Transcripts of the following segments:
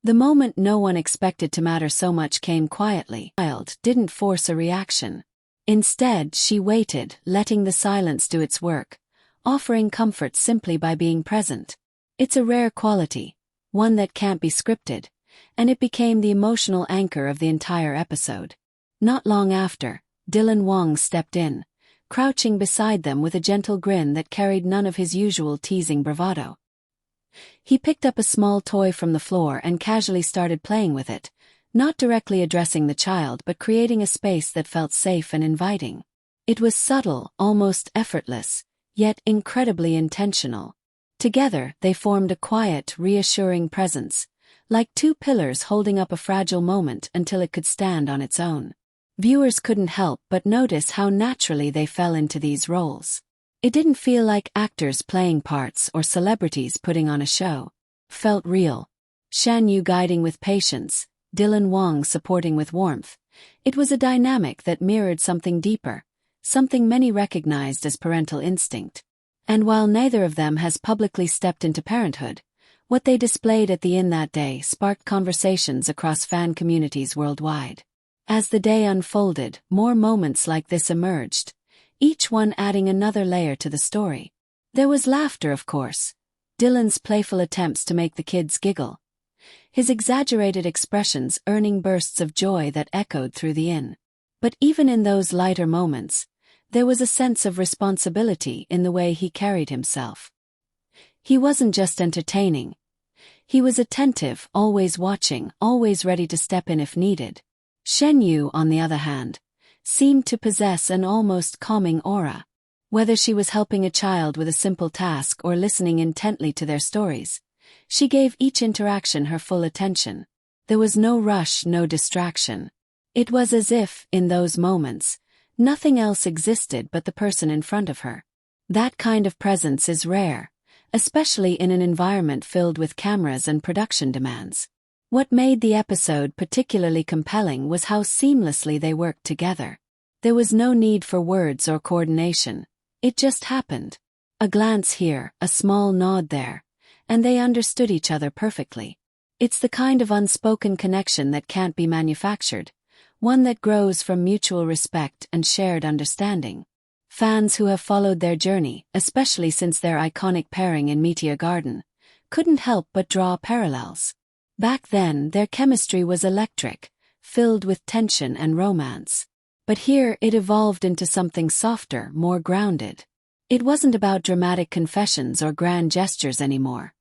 The moment no one expected to matter so much came quietly. The child didn't force a reaction. Instead, she waited, letting the silence do its work, offering comfort simply by being present. It's a rare quality, one that can't be scripted, and it became the emotional anchor of the entire episode. Not long after, Wang stepped in, crouching beside them with a gentle grin that carried none of his usual teasing bravado. He picked up a small toy from the floor and casually started playing with it, not directly addressing the child but creating a space that felt safe and inviting. It was subtle, almost effortless, yet incredibly intentional. Together, they formed a quiet, reassuring presence, like two pillars holding up a fragile moment until it could stand on its own. Viewers couldn't help but notice how naturally they fell into these roles. It didn't feel like actors playing parts or celebrities putting on a show. It felt real. Shen guiding with patience, Wang supporting with warmth. It was a dynamic that mirrored something deeper, something many recognized as parental instinct. And while neither of them has publicly stepped into parenthood, what they displayed at the inn that day sparked conversations across fan communities worldwide. As the day unfolded, more moments like this emerged, each one adding another layer to the story. There was laughter, of course. Dylan's playful attempts to make the kids giggle. His exaggerated expressions earning bursts of joy that echoed through the inn. But even in those lighter moments, there was a sense of responsibility in the way he carried himself. He wasn't just entertaining. He was attentive, always watching, always ready to step in if needed. Shen, on the other hand, seemed to possess an almost calming aura. Whether she was helping a child with a simple task or listening intently to their stories, she gave each interaction her full attention. There was no rush, no distraction. It was as if, in those moments, nothing else existed but the person in front of her. That kind of presence is rare, especially in an environment filled with cameras and production demands. What made the episode particularly compelling was how seamlessly they worked together. There was no need for words or coordination. It just happened. A glance here, a small nod there, and they understood each other perfectly. It's the kind of unspoken connection that can't be manufactured, one that grows from mutual respect and shared understanding. Fans who have followed their journey, especially since their iconic pairing in Meteor Garden, couldn't help but draw parallels. Back then, their chemistry was electric, filled with tension and romance. But here it evolved into something softer, more grounded. It wasn't about dramatic confessions or grand gestures anymore.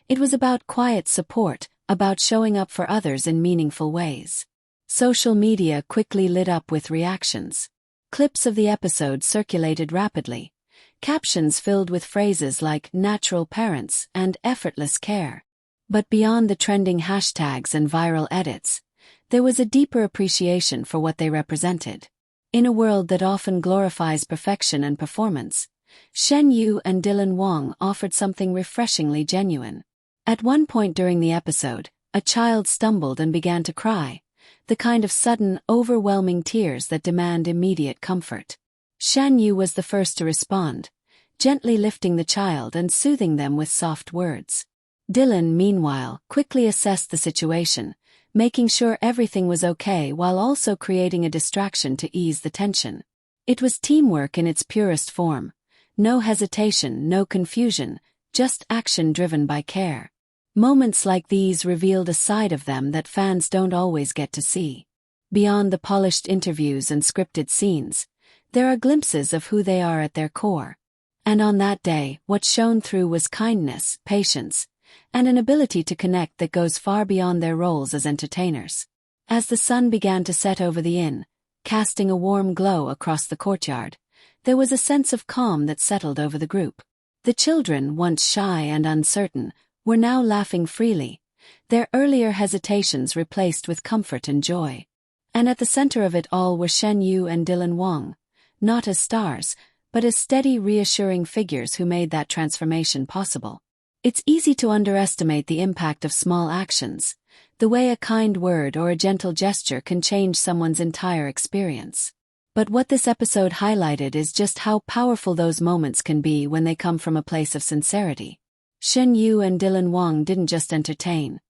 It was about quiet support, about showing up for others in meaningful ways. Social media quickly lit up with reactions. Clips of the episode circulated rapidly, captions filled with phrases like natural parents and effortless care. But beyond the trending hashtags and viral edits, there was a deeper appreciation for what they represented. In a world that often glorifies perfection and performance, Shen and Wang offered something refreshingly genuine. At one point during the episode, a child stumbled and began to cry, the kind of sudden, overwhelming tears that demand immediate comfort. Shen was the first to respond, gently lifting the child and soothing them with soft words. Dylan, meanwhile, quickly assessed the situation, making sure everything was okay while also creating a distraction to ease the tension. It was teamwork in its purest form. No hesitation, no confusion, just action driven by care. Moments like these revealed a side of them that fans don't always get to see. Beyond the polished interviews and scripted scenes, there are glimpses of who they are at their core. And on that day, what shone through was kindness, patience, and an ability to connect that goes far beyond their roles as entertainers. As the sun began to set over the inn, casting a warm glow across the courtyard, there was a sense of calm that settled over the group. The children, once shy and uncertain, were now laughing freely, their earlier hesitations replaced with comfort and joy. And at the center of it all were Shen and Wang, not as stars, but as steady, reassuring figures who made that transformation possible. It's easy to underestimate the impact of small actions, the way a kind word or a gentle gesture can change someone's entire experience. But what this episode highlighted is just how powerful those moments can be when they come from a place of sincerity. Shen and Wang didn't just entertain.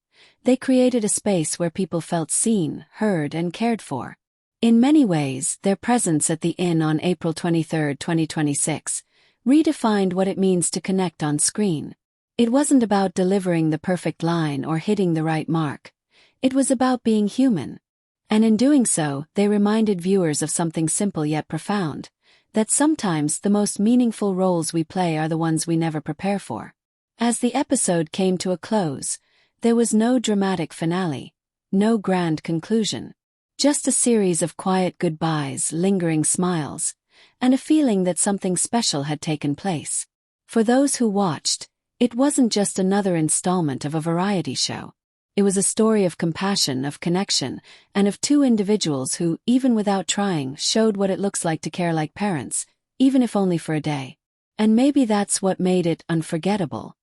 they created a space where people felt seen, heard, and cared for. In many ways, their presence at the inn on April 23, 2026, redefined what it means to connect on screen. It wasn't about delivering the perfect line or hitting the right mark. It was about being human. And in doing so, they reminded viewers of something simple yet profound, that sometimes the most meaningful roles we play are the ones we never prepare for. As the episode came to a close, there was no dramatic finale, no grand conclusion, just a series of quiet goodbyes, lingering smiles, and a feeling that something special had taken place. For those who watched, it wasn't just another installment of a variety show. It was a story of compassion, of connection, and of two individuals who, even without trying, showed what it looks like to care like parents, even if only for a day. And maybe that's what made it unforgettable.